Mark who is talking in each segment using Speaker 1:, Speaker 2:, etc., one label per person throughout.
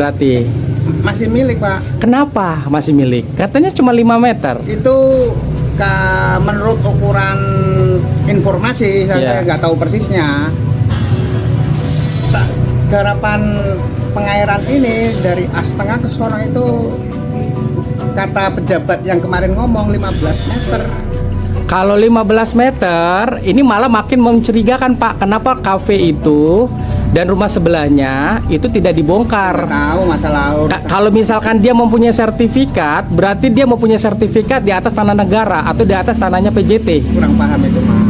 Speaker 1: berarti?
Speaker 2: Masih milik, Pak.
Speaker 1: Kenapa masih milik? Katanya cuma 5 meter.
Speaker 2: Itu menurut ukuran informasi, saya nggak tahu persisnya. Garapan pengairan ini dari as tengah ke sono itu kata pejabat yang kemarin ngomong 15 meter.
Speaker 1: Kalau 15 meter, ini malah makin mencurigakan, Pak. Kenapa kafe itu dan rumah sebelahnya itu tidak dibongkar?
Speaker 2: Nggak tahu masalah.
Speaker 1: Kalau misalkan dia mempunyai sertifikat, berarti dia mempunyai sertifikat di atas tanah negara atau di atas tanahnya PJT.
Speaker 2: Kurang paham itu, Mas.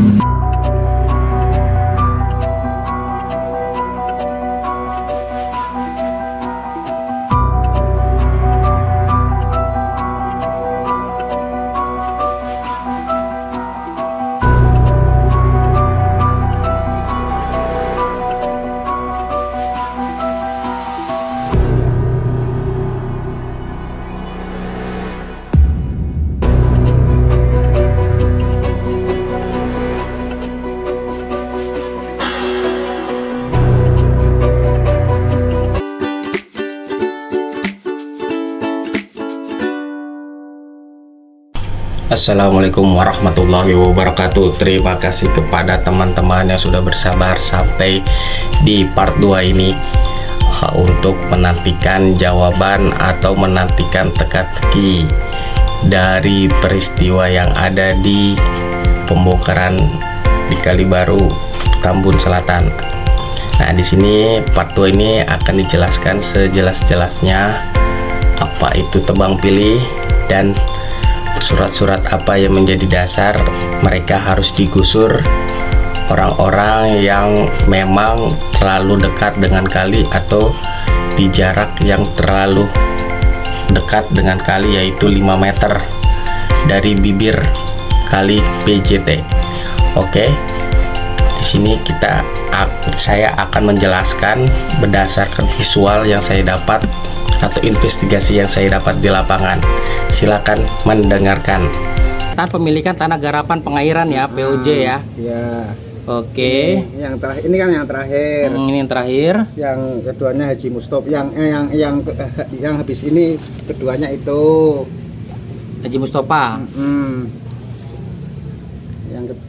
Speaker 3: Assalamualaikum warahmatullahi wabarakatuh. Terima kasih kepada teman-teman yang sudah bersabar sampai di part 2 ini untuk menantikan jawaban atau menantikan teka-teki dari peristiwa yang ada di pembongkaran di Kalibaru, Tambun Selatan. Nah, di sini part 2 ini akan dijelaskan sejelas-jelasnya apa itu tebang pilih dan surat-surat apa yang menjadi dasar mereka harus digusur orang-orang yang memang terlalu dekat dengan kali atau di jarak yang terlalu dekat dengan kali, yaitu 5 meter dari bibir kali PJT. Oke. Di sini saya akan menjelaskan berdasarkan visual yang saya dapat atau investigasi yang saya dapat di lapangan. Silakan mendengarkan.
Speaker 1: Pemilikan tanah garapan pengairan ya, POJ ya.
Speaker 2: Ya.
Speaker 1: Oke.
Speaker 2: Yang terakhir ini kan yang terakhir.
Speaker 1: Ini yang terakhir.
Speaker 2: Yang keduanya Haji Mustofa. Yang habis ini keduanya itu
Speaker 1: Haji Mustofa.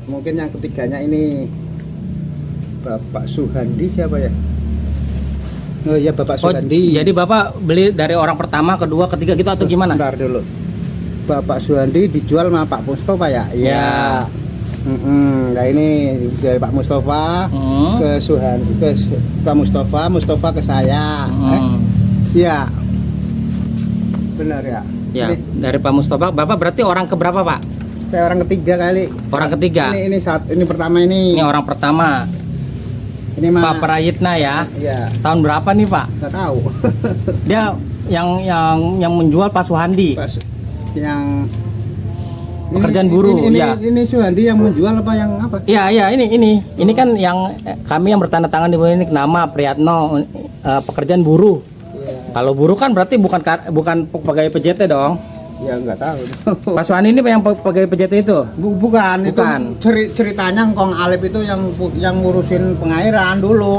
Speaker 2: Mungkin yang ketiganya ini Bapak Suhandi, siapa ya? Oh iya, Bapak Suhandi.
Speaker 1: Jadi Bapak beli dari orang pertama, kedua, ketiga gitu atau gimana?
Speaker 2: Bentar dulu. Bapak Suhandi dijual sama Pak Mustofa ya? Iya. Nah ini dari Pak Mustofa ke Suhandi, ke Mustofa, Mustofa ke saya. Iya. Benar ya?
Speaker 1: Ya, dari Pak Mustofa. Bapak berarti orang keberapa, Pak?
Speaker 2: Saya orang ketiga kali.
Speaker 1: Orang ketiga.
Speaker 2: Ini pertama ini.
Speaker 1: Ini orang pertama. Ini Pak Prayitna ya.
Speaker 2: Iya.
Speaker 1: Tahun berapa nih, Pak?
Speaker 2: Nggak tahu.
Speaker 1: Dia yang menjual Pak Suhandi.
Speaker 2: Yang
Speaker 1: pekerjaan buruh.
Speaker 2: Ini Suhandi yang menjual apa yang apa?
Speaker 1: Iya, ini. Ini kan yang kami yang bertanda tangan di ini nama Priyatno, pekerjaan buruh.
Speaker 2: Iya.
Speaker 1: Kalau buruh kan berarti bukan pegawai PJT dong.
Speaker 2: Ya nggak tahu.
Speaker 1: Pak Suhandi ini yang pegawai PJT itu?
Speaker 2: Bukan. Itu ceritanya Ngkong Alip itu yang ngurusin pengairan dulu.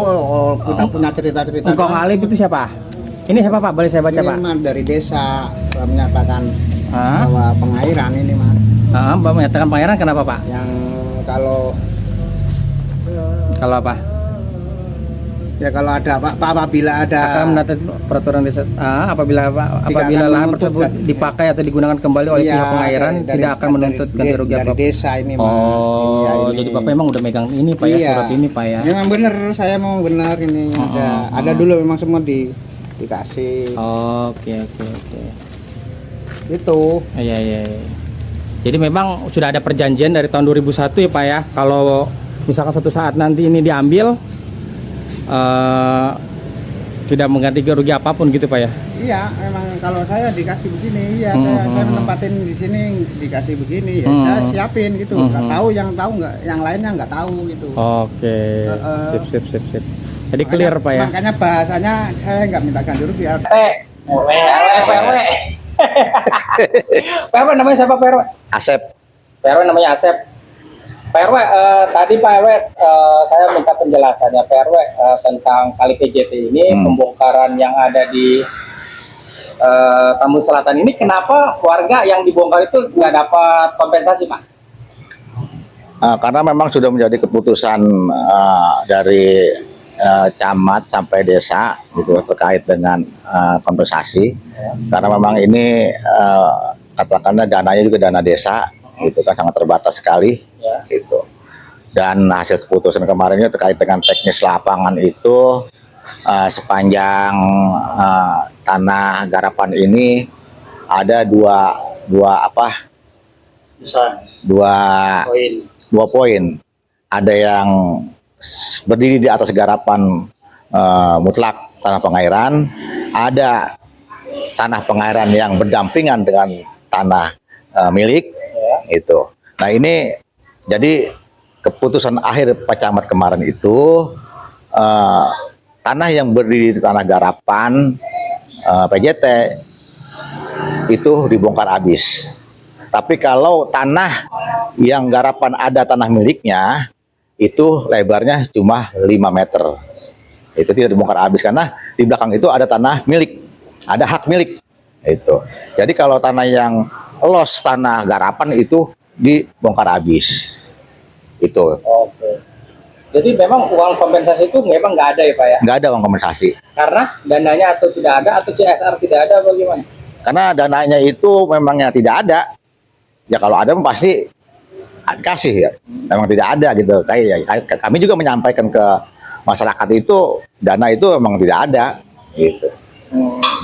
Speaker 2: Kita punya cerita-cerita.
Speaker 1: Ngkong Alip itu siapa? Ini siapa, Pak? Boleh saya baca, Pak?
Speaker 2: Ini dari desa menyatakan bahwa pengairan ini, Mas.
Speaker 1: Bapak menyatakan pengairan kenapa, Pak?
Speaker 2: Yang kalau
Speaker 1: apa?
Speaker 2: Ya kalau ada apabila ada
Speaker 1: akan menata peraturan desa apabila lahan tersebut dipakai atau digunakan kembali oleh pihak pengairan tidak akan menuntut ganti rugi apapun.
Speaker 2: Desa ini, Mas.
Speaker 1: Oh, jadi Bapak memang udah megang ini, Pak ya, surat ini, Pak ya.
Speaker 2: Memang benar, saya mau benar ini. Ada dulu memang semua dikasih.
Speaker 1: Oke.
Speaker 2: Itu.
Speaker 1: Iya. Jadi memang sudah ada perjanjian dari tahun 2001 ya, Pak ya. Kalau misalkan suatu saat nanti ini diambil tidak mengganti rugi apapun gitu, Pak ya.
Speaker 2: Iya, memang kalau saya dikasih begini, ya saya menempatin di sini dikasih begini, ya saya siapin gitu. Nggak tahu yang lainnya nggak tahu gitu.
Speaker 1: Oke. Sip. Jadi clear, Pak ya.
Speaker 2: Makanya bahasanya saya nggak minta ganti rugi.
Speaker 1: PRW namanya siapa, PRW?
Speaker 3: Asep.
Speaker 1: PRW namanya Asep. Pak RW, tadi Pak RW saya minta penjelasannya Pak RW tentang kali PJT ini, pembongkaran yang ada di Tambun Selatan ini, kenapa warga yang dibongkar itu nggak dapat kompensasi, Pak?
Speaker 4: Karena memang sudah menjadi keputusan dari camat sampai desa gitu terkait dengan kompensasi. Karena memang ini katakanlah dananya juga dana desa, gitu kan sangat terbatas sekali, gitu. Dan hasil keputusan kemarin ini terkait dengan teknis lapangan itu sepanjang tanah garapan ini ada dua poin. Ada yang berdiri di atas garapan mutlak tanah pengairan, ada tanah pengairan yang berdampingan dengan tanah milik, itu. Nah ini jadi keputusan akhir Pak Camat kemarin itu tanah yang berdiri di tanah garapan PJT itu dibongkar habis. Tapi kalau tanah yang garapan ada tanah miliknya itu lebarnya cuma 5 meter. Itu tidak dibongkar habis karena di belakang itu ada tanah milik, ada hak milik. Itu. Jadi kalau tanah yang los tanah garapan itu dibongkar habis. Itu.
Speaker 1: Oke. Jadi memang uang kompensasi itu memang nggak ada ya Pak ya?
Speaker 4: Nggak ada uang kompensasi.
Speaker 1: Karena dananya atau tidak ada atau CSR tidak ada bagaimana?
Speaker 4: Karena dananya itu memangnya tidak ada. Ya kalau ada pasti kasih ya. Memang tidak ada gitu. Kayak kami juga menyampaikan ke masyarakat itu dana itu memang tidak ada. Gitu.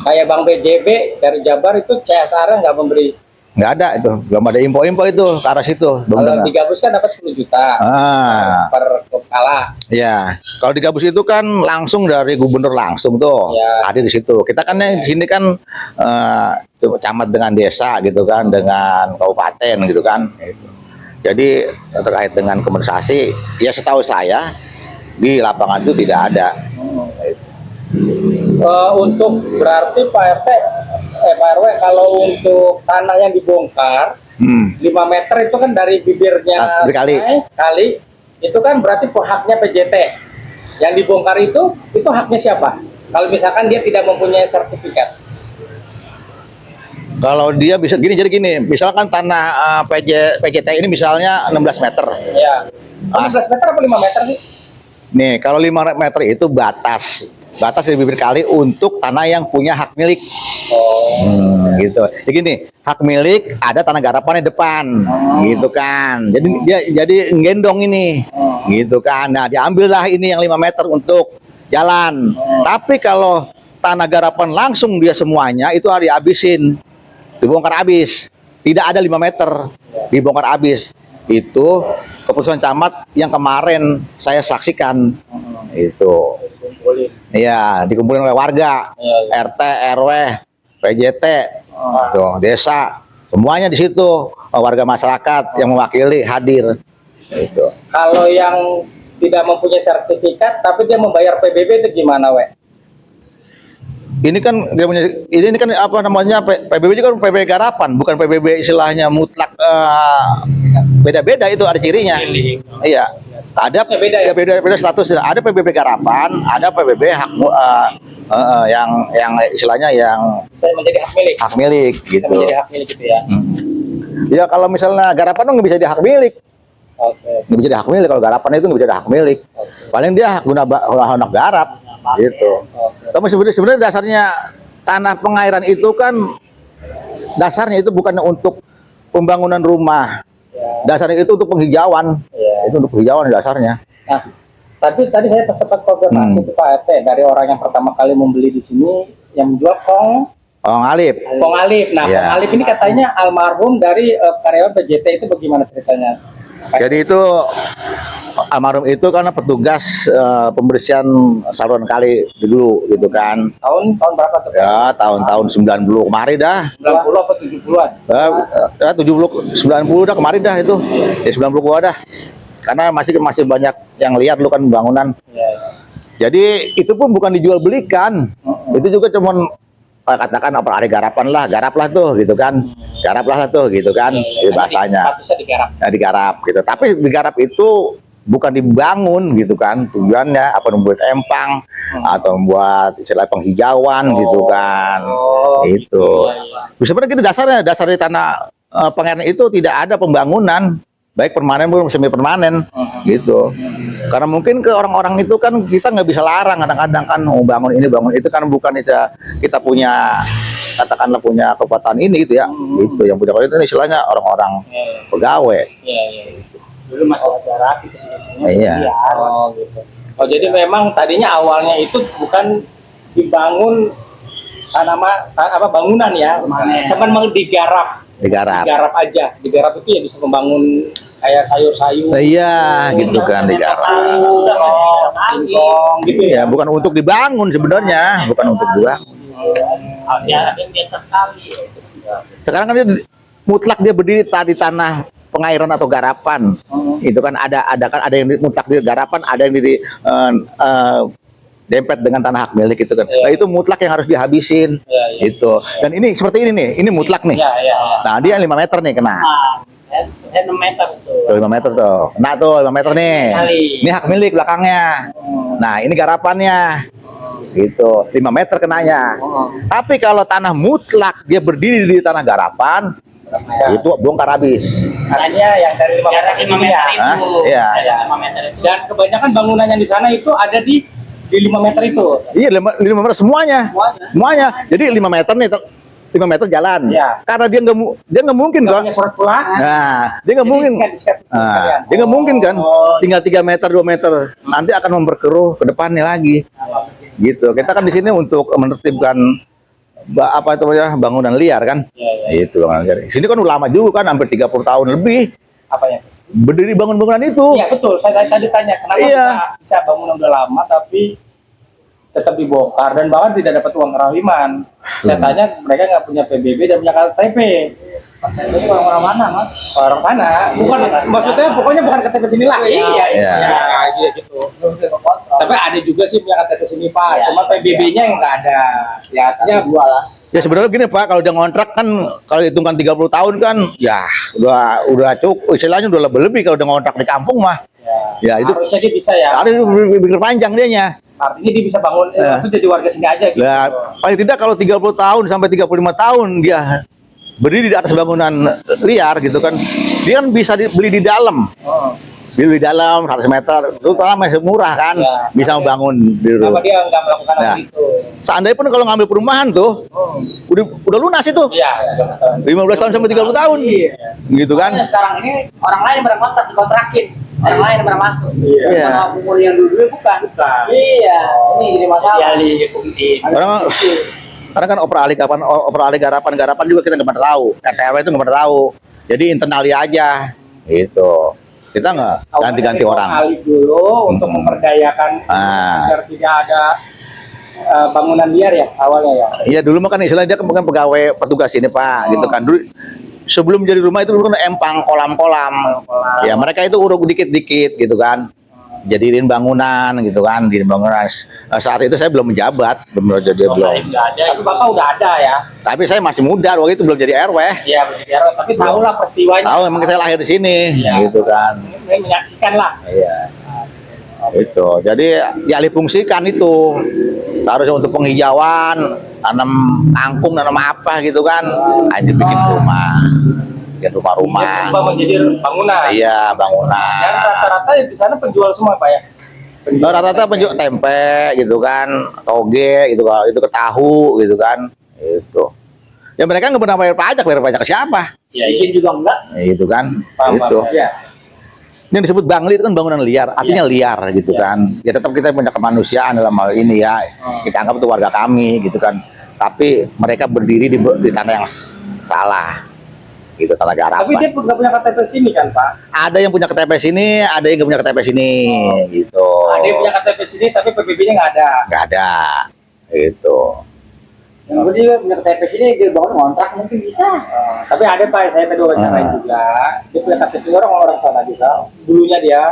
Speaker 1: Kayak Bang BJB dari Jabar itu CSR-nya nggak memberi.
Speaker 4: Nggak ada itu, belum ada info-info itu ke arah situ.
Speaker 1: Kalau digabus kan dapat 10 juta per kepala.
Speaker 4: Ya, kalau digabus itu kan langsung dari gubernur langsung tuh, hadir di situ. Kita kan di sini kan camat dengan desa gitu kan, dengan kabupaten gitu kan. Jadi terkait dengan kompensasi, ya setahu saya di lapangan itu tidak ada.
Speaker 1: Untuk berarti Pak RT, Pak RW, kalau untuk tanah yang dibongkar 5 meter itu kan dari bibirnya kali itu kan berarti haknya PJT. Yang dibongkar itu haknya siapa? Kalau misalkan dia tidak mempunyai sertifikat.
Speaker 4: Kalau dia bisa jadi gini, misalkan tanah PJT ini misalnya 16 meter.
Speaker 1: Ya. 16 meter apa 5 meter sih?
Speaker 4: Nih, kalau 5 meter itu batas di bibir kali untuk tanah yang punya hak milik. Gitu. Jadi gini, hak milik ada tanah garapan di depan, gitu kan. Jadi dia nggendong ini, gitu kan. Nah, diambillah ini yang 5 meter untuk jalan. Tapi kalau tanah garapan langsung dia semuanya itu harus dihabisin, dibongkar habis. Tidak ada 5 meter, dibongkar habis. Itu keputusan camat yang kemarin saya saksikan. Itu. Iya, dikumpulin oleh warga, RT, RW, PJT, desa, semuanya di situ, warga masyarakat yang mewakili hadir. Itu.
Speaker 1: Kalau yang tidak mempunyai sertifikat, tapi dia membayar PBB itu gimana, We?
Speaker 4: Ini kan dia punya, ini kan apa namanya PBB juga kan PBB garapan, bukan PBB istilahnya mutlak, beda-beda itu ada cirinya. Iya. Ada beda status, ada PBB garapan, ada PBB hak yang istilahnya yang
Speaker 1: bisa menjadi hak milik
Speaker 4: gitu.
Speaker 1: Bisa menjadi hak milik gitu ya.
Speaker 4: Ya kalau misalnya garapan nggak bisa jadi hak milik. Nggak bisa jadi hak milik, kalau garapan itu nggak bisa jadi hak milik. Paling dia hak guna honak garap gitu. Tapi sebenarnya dasarnya tanah pengairan itu kan dasarnya itu bukan untuk pembangunan rumah. Dasarnya itu untuk penghijauan. Itu untuk penghijauan dasarnya.
Speaker 1: Nah, tapi tadi saya sempat konfirmasi ke Pak RT dari orang yang pertama kali membeli di sini yang menjual Kong
Speaker 4: Alip.
Speaker 1: Nah, Kong Alip ini katanya almarhum dari karyawan PJT, itu bagaimana ceritanya?
Speaker 4: Jadi itu almarhum itu karena petugas pembersihan saluran kali dulu gitu kan.
Speaker 1: Tahun berapa tuh?
Speaker 4: Ya, tahun 90 kemarin dah.
Speaker 1: 90 apa 70-an?
Speaker 4: Ya, 70 90 dah kemarin dah itu. Ya 90 gua dah. Karena masih banyak yang lihat lu kan bangunan. Jadi itu pun bukan dijual belikan. Itu juga cuman katakan apa ada garapan lah, garap lah tuh gitu kan, garap lah tuh gitu kan, itu bahasanya.
Speaker 1: Statusnya digarap.
Speaker 4: Nah, digarap gitu. Tapi digarap itu bukan dibangun gitu kan, tujuannya apa, membuat empang atau membuat istilah penghijauan gitu kan, itu. Sebenarnya kita dasar di tanah pengairan itu tidak ada pembangunan, baik permanen maupun semi permanen gitu. Karena mungkin ke orang-orang itu kan kita nggak bisa larang, kadang-kadang kan mau bangun ini bangun itu kan bukan kita punya, katakanlah punya kekuatan ini gitu ya, itu yang punya kekuatan itu istilahnya orang-orang pegawai.
Speaker 1: Dulu masalah jarak itu sini.
Speaker 4: Iya.
Speaker 1: Gitu. Oh, jadi memang tadinya awalnya itu bukan dibangun bangunan ya, cuman mau digarap aja. Digarap itu ya bisa membangun kayak sayur-sayur.
Speaker 4: Iya, gitu kan, digarap.
Speaker 1: Singkong gitu ya.
Speaker 4: Ya, bukan untuk dibangun sebenarnya, bukan untuk dibangun.
Speaker 1: Ya, ada yang di atas kali.
Speaker 4: Sekarang kan dia mutlak dia berdiri di tanah pengairan atau garapan. Itu kan ada yang mutlak di garapan, ada yang di dempet dengan tanah hak milik itu kan. Nah, itu mutlak yang harus dihabisin. Itu. Dan ini seperti ini nih, ini mutlak nih. Nah, dia 5 meter nih kena.
Speaker 1: 6 meter tuh.
Speaker 4: 5 meter tuh. Nah, tuh 5 meter nih. Ini hak milik belakangnya. Nah, ini garapannya. Gitu. 5 meter kenanya. Tapi kalau tanah mutlak dia berdiri di tanah garapan, itu bongkar habis.
Speaker 1: Caranya yang dari 5 meter itu.
Speaker 4: Iya.
Speaker 1: 5 meter itu. Dan kebanyakan bangunan yang di sana itu ada di 5 meter itu.
Speaker 4: Iya, 5 meter semuanya. Jadi 5 meter nih, 5 meter jalan.
Speaker 1: Iya.
Speaker 4: Karena dia nggak mungkin kan.
Speaker 1: Punya surat pulang.
Speaker 4: Nah, dia nggak mungkin. Dia nggak mungkin kan. Tinggal 3 meter, 2 meter. Nanti akan memperkeruh ke depannya lagi. Gitu. Kita kan di sini untuk menertibkan apa itu namanya, bangunan liar kan. Itu bangunan liar. Sini kan udah lama juga kan, hampir 30 tahun lebih.
Speaker 1: Apanya?
Speaker 4: Berdiri bangunan itu.
Speaker 1: Iya betul, saya tadi tanya kenapa bisa bangunan udah lama tapi tetap dibongkar dan bahkan tidak dapat uang kerawiman. Saya tanya mereka nggak punya PBB dan punya KTP. Itu orang mana mas? Orang sana, bukan maksudnya pokoknya bukan KTP sini lah. Iya gitu. Tapi ada juga sih punya KTP sini pak, cuma PBB-nya yang nggak ada. Ya artinya dua lah.
Speaker 4: Ya sebenarnya gini Pak, kalau dia ngontrak kan kalau hitungkan 30 tahun kan ya udah cukup, istilahnya udah lebih kalau dia ngontrak di kampung mah. Ya itu
Speaker 1: harusnya dia bisa ya.
Speaker 4: Harus pikir panjang dianya.
Speaker 1: Artinya dia bisa bangun itu jadi warga sini aja gitu.
Speaker 4: Ya, paling tidak kalau 30 tahun sampai 35 tahun dia berdiri di atas bangunan liar gitu kan. Dia kan bisa beli di dalam. Beli di dalam 100 meter, itu tanah masih murah kan, bisa membangun di rumah.
Speaker 1: Kenapa dia nggak melakukan hal itu?
Speaker 4: Seandainya pun kalau ngambil perumahan tuh, udah lunas itu.
Speaker 1: Iya.
Speaker 4: 15 tahun sampai 30 tahun, gitu kan?
Speaker 1: Sekarang ini orang lain pernah kontrak dikontrakin, orang lain pernah masuk.
Speaker 4: Iya.
Speaker 1: Sama umur yang dulu bukan. Iya. Ini jadi masalah.
Speaker 4: Karena kan operasi garapan juga kita nggak pernah tahu, RTW itu nggak pernah tahu. Jadi internali aja, gitu. Kita nggak ganti-ganti orang.
Speaker 1: Alih dulu untuk memperdayakan agar tidak ada bangunan liar ya awalnya ya.
Speaker 4: Iya dulu mah kan istilahnya dia kan bukan pegawai petugas ini Pak, gitu kan. Dulu sebelum jadi rumah itu dulu kan empang kolam-kolam. Ya mereka itu uruk dikit-dikit gitu kan. Jadiin bangunan gitu kan, di bangunan. Saat itu saya belum menjabat, belum jadi belum.
Speaker 1: Tapi Bapak udah ada ya.
Speaker 4: Tapi saya masih muda, waktu itu belum jadi RW.
Speaker 1: Iya, belum jadi RW, tapi tahu lah peristiwanya.
Speaker 4: Tahu emang kita lahir di sini, gitu kan.
Speaker 1: Menyaksikan lah.
Speaker 4: Iya. Itu. Jadi dialih fungsikan itu. Harusnya untuk penghijauan, tanam kangkung, tanam apa gitu kan. Aja bikin rumah. Bikin rumah-rumah.
Speaker 1: Menjadi bangunan.
Speaker 4: Iya, bangunan.
Speaker 1: Dan rata-rata di sana penjual semua Pak ya?
Speaker 4: Rata-rata penjual tempe gitu kan, toge gitu kan, itu ke tahu gitu kan. Itu. Ya mereka nggak pernah bayar pajak ke siapa?
Speaker 1: Ya, izin juga enggak.
Speaker 4: Gitu kan. Itu. Yang disebut bangli itu kan bangunan liar, artinya liar gitu kan. Ya tetap kita punya kemanusiaan dalam hal ini ya. Kita anggap itu warga kami gitu kan. Tapi mereka berdiri di tanah yang salah. Gitu, tanah garapan.
Speaker 1: Tapi dia nggak punya KTP sini kan Pak?
Speaker 4: Ada yang punya KTP sini, ada yang nggak punya KTP sini, gitu.
Speaker 1: Ada yang punya KTP sini, tapi PBB-nya nggak ada.
Speaker 4: Nggak ada, gitu.
Speaker 1: Yang dia punya KTP sini, dia bangun ngontrak mungkin bisa. Tapi ada Pak, saya tadi wawancara juga. Dia punya KTP orang sana juga. Dulunya dia.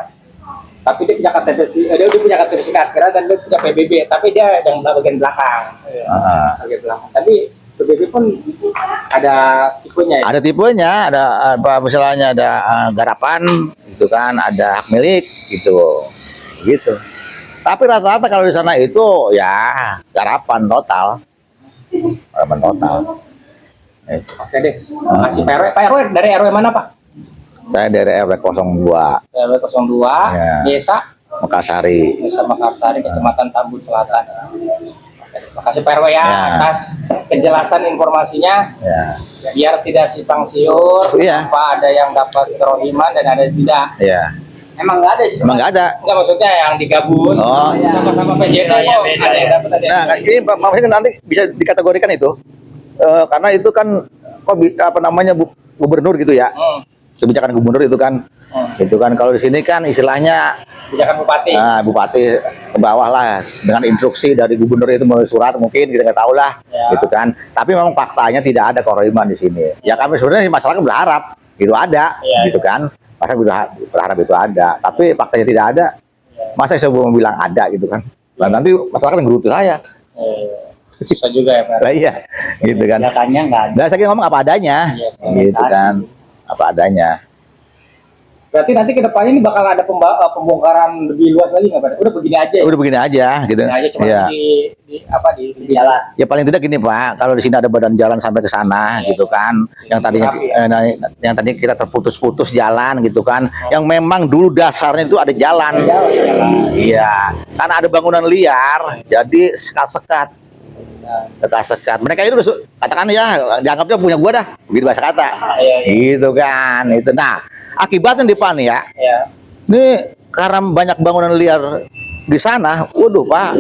Speaker 1: Tapi dia punya KTP dia punya KTP Sejahtera dan dia punya PBB, tapi dia yang bagian belakang. Bagian belakang. Tapi PBB pun ada tipenya. Ya?
Speaker 4: Ada tipenya, ada apa misalnya ada garapan, gitu kan, ada hak milik, gitu. Tapi rata-rata kalau di sana itu ya garapan total. Garapan total.
Speaker 1: Oke deh. Makasih Pak RW. Pak RW dari RW mana Pak?
Speaker 4: Saya dari RW 02.
Speaker 1: RW 02,
Speaker 4: Ya.
Speaker 1: Desa
Speaker 4: Mekarsari.
Speaker 1: Desa Mekarsari, Kecamatan Tambun Selatan. Oke, makasih Pak RW ya, atas kejelasan informasinya.
Speaker 4: Ya.
Speaker 1: Biar tidak simpang siur,
Speaker 4: Iya.
Speaker 1: apa ada yang dapat kerohiman dan ada yang tidak.
Speaker 4: Ya.
Speaker 1: Emang nggak ada sih?
Speaker 4: Emang nggak ada.
Speaker 1: Nggak, maksudnya yang digabung sama-sama PJT ada yang dapat ada.
Speaker 4: Nah, ini maksudnya nanti bisa dikategorikan itu karena itu kan apa namanya gubernur gitu ya. Kebijakan gubernur itu kan. Itu kan kalau di sini kan istilahnya
Speaker 1: Kebijakan bupati.
Speaker 4: Nah, bupati ke bawah lah dengan instruksi dari gubernur itu melalui surat mungkin kita nggak tahu lah gitu kan. Tapi memang faktanya tidak ada kerohiman di sini. Ya kami sebenarnya masyarakat berharap itu ada gitu kan. Masa berharap itu ada, tapi faktanya tidak ada. Masa saya mau bilang ada gitu kan? Nah, nanti masyarakat yang gerutu saya.
Speaker 1: Susah juga ya Pak.
Speaker 4: Nah, iya, gitu kan.
Speaker 1: Datanya nggak ada.
Speaker 4: Nah, saya ngomong apa adanya, gitu kan, apa adanya.
Speaker 1: Berarti nanti ke depannya ini bakal ada pembongkaran lebih luas lagi nggak Pak? Udah begini aja. Ya?
Speaker 4: Udah begini aja, gitu.
Speaker 1: Begini aja, cuma
Speaker 4: Ya.
Speaker 1: di jalan.
Speaker 4: Ya paling tidak gini Pak, kalau di sini ada badan jalan sampai ke sana, gitu kan. Yang tadinya, yang tadi kita terputus-putus jalan, gitu kan. Yang memang dulu dasarnya itu ada jalan. Iya, karena ada bangunan liar, jadi sekat-sekat. Sekat-sekat. Mereka itu udah katakan ya, dianggapnya punya gua dah, begitu bahasa kata. Gitu kan, itu. Nah, akibatnya di Pak nih ya. Ini karena banyak bangunan liar di sana, waduh Pak,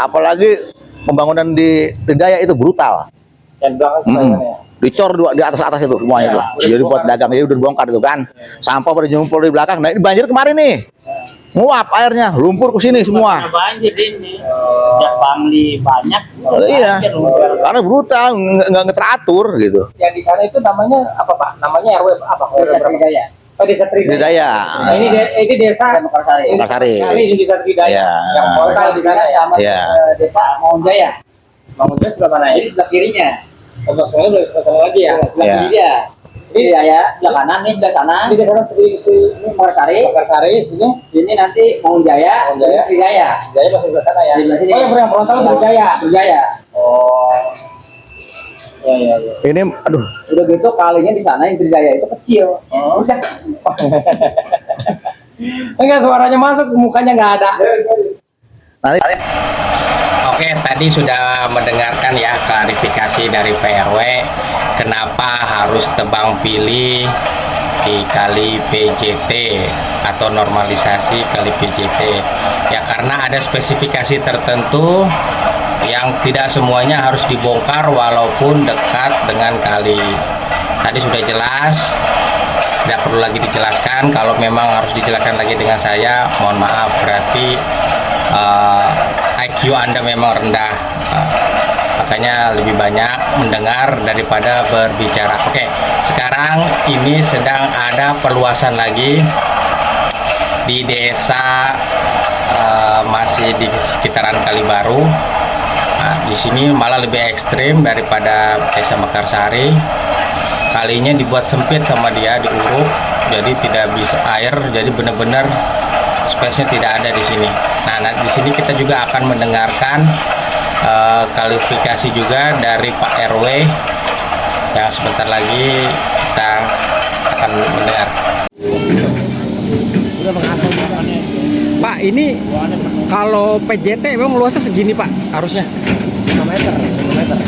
Speaker 4: apalagi pembangunan di Daya itu brutal.
Speaker 1: Yang belakang
Speaker 4: Dicor di atas itu semuanya tuh. Jadi buat dagang ya udah dibongkar itu kan. Sampah pada jempol di belakang. Nah, ini banjir kemarin nih. Nguap airnya, lumpur ke sini semua.
Speaker 5: Banjir ini. Sejak Bangli banyak.
Speaker 4: Iya. Karena brutal, nggak teratur gitu.
Speaker 1: Yang di sana itu namanya apa Pak? Namanya RW apa? Desa Tridaya. Oh, Desa Tridaya.
Speaker 4: Tridaya.
Speaker 1: Nah, ini desa Mekarsari.
Speaker 4: Mekarsari.
Speaker 1: Ini Desa Tridaya.
Speaker 4: Iya.
Speaker 1: Yang kota di sana sama Desa Mangunjaya. Mangunjaya sebelah mana? Ini sebelah kirinya. Sebelah sana boleh sebelah sana lagi ya. Sebelah kiri dia. Ini ya, sebelah kanan nih sebelah sana. Ini sana ini Mekarsari sini. Ini nanti Mangunjaya, Tridaya. Tridaya masih sebelah sana ya. Oh, yang frontal Mangunjaya. Oh. Ya.
Speaker 4: Ini, aduh.
Speaker 1: Udah gitu kalinya di sana yang Tridaya itu kecil. Udah. Enggak, suaranya masuk, mukanya nggak ada.
Speaker 4: Nanti.
Speaker 3: Oke, tadi sudah mendengarkan ya klarifikasi dari PRW kenapa harus tebang pilih di kali PJT atau normalisasi kali PJT. Ya karena ada spesifikasi tertentu yang tidak semuanya harus dibongkar walaupun dekat dengan kali. Tadi sudah jelas, tidak perlu lagi dijelaskan. Kalau memang harus dijelaskan lagi dengan saya, mohon maaf, berarti IQ Anda memang rendah, makanya lebih banyak mendengar daripada berbicara. Oke, sekarang ini sedang ada perluasan lagi di desa, masih di sekitaran Kalibaru. Nah, di sini malah lebih ekstrim daripada desa Mekarsari. Kalinya dibuat sempit sama dia, diuruk, jadi tidak bisa air, jadi benar-benar space-nya tidak ada di sini. Nah, di sini kita juga akan mendengarkan klarifikasi juga dari Pak RW yang sebentar lagi kita akan mendengar. Pak, ini kalau PJT memang luasnya segini Pak, harusnya
Speaker 2: 5 meter.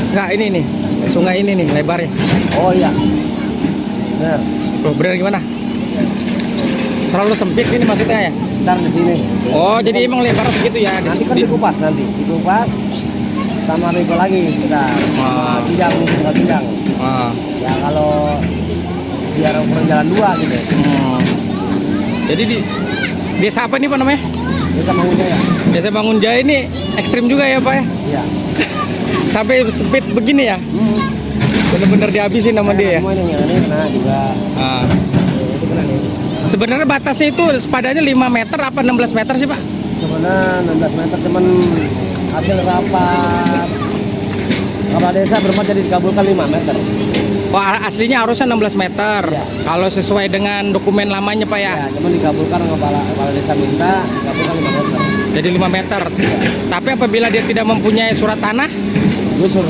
Speaker 3: enggak, ini nih sungai ini nih lebarnya.
Speaker 2: Oh iya. Benar.
Speaker 3: Loh, benar gimana? Terlalu sempit ini maksudnya ya?
Speaker 2: Ntar di sini.
Speaker 3: Oh, jadi emang lebar segitu ya?
Speaker 2: Nanti kan dikupas sama Riko lagi kita. Bidang. Ya kalau biar ukuran jalan 2 gitu.
Speaker 3: Jadi di desa apa nih Pak namanya?
Speaker 2: Desa Mangunjaya.
Speaker 3: Desa Mangunjaya ini ekstrim juga ya Pak ya?
Speaker 2: Iya.
Speaker 3: Sampai sempit begini ya? Bener-bener dihabisin sama dia ya?
Speaker 2: Semua ini yang ini kena juga. Itu kena nih.
Speaker 3: Sebenarnya batasnya itu sepadanya 5 meter apa 16 meter sih Pak?
Speaker 2: Sebenarnya 16 meter cuman hasil rapat kepala desa berempat jadi dikabulkan 5 meter.
Speaker 3: Oh, aslinya harusnya 16 meter.
Speaker 2: Ya.
Speaker 3: Kalau sesuai dengan dokumen lamanya Pak ya.
Speaker 2: Ya, cuman dikabulkan kepala desa minta dikabulkan 5 meter.
Speaker 3: Jadi 5 meter. Tapi apabila dia tidak mempunyai surat tanah,
Speaker 2: Gusur.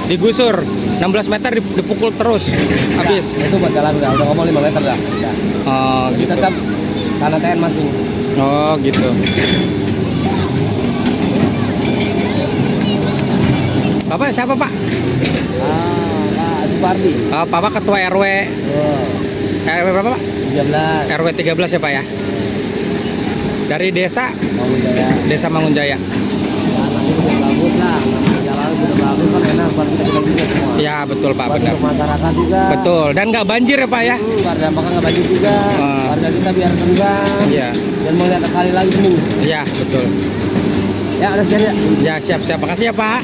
Speaker 3: digusur 16 meter dipukul terus habis.
Speaker 2: Ya, itu buat jalan udah ngomong 5 meter dah. Ya.
Speaker 3: Oh,
Speaker 2: Jadi
Speaker 3: gitu.
Speaker 2: tetap tanah TN masing.
Speaker 3: Oh, gitu. Bapak siapa Pak?
Speaker 2: Pak Supardi.
Speaker 3: Bapak ketua RW.
Speaker 2: Oh,
Speaker 3: RW berapa Pak?
Speaker 2: 13.
Speaker 3: RW 13 ya Pak ya. Dari desa
Speaker 2: Mangunjaya.
Speaker 3: Mangunjaya.
Speaker 2: Ya, nanti udah bagus lah. Namanya jalan sudah bagus kan enak buat kita juga semua.
Speaker 3: Ya betul Pak,
Speaker 2: Buat
Speaker 3: benar.
Speaker 2: untuk masyarakat juga.
Speaker 3: Betul. Dan nggak banjir ya Pak ya.
Speaker 2: Biar dampaknya nggak banjir juga. Warga kita biar tenggang.
Speaker 3: Iya.
Speaker 2: Dan mau lihat kali lagi seminggu.
Speaker 3: Iya betul.
Speaker 2: Ya udah sekian ya.
Speaker 3: Ya siap-siap. Makasih ya Pak.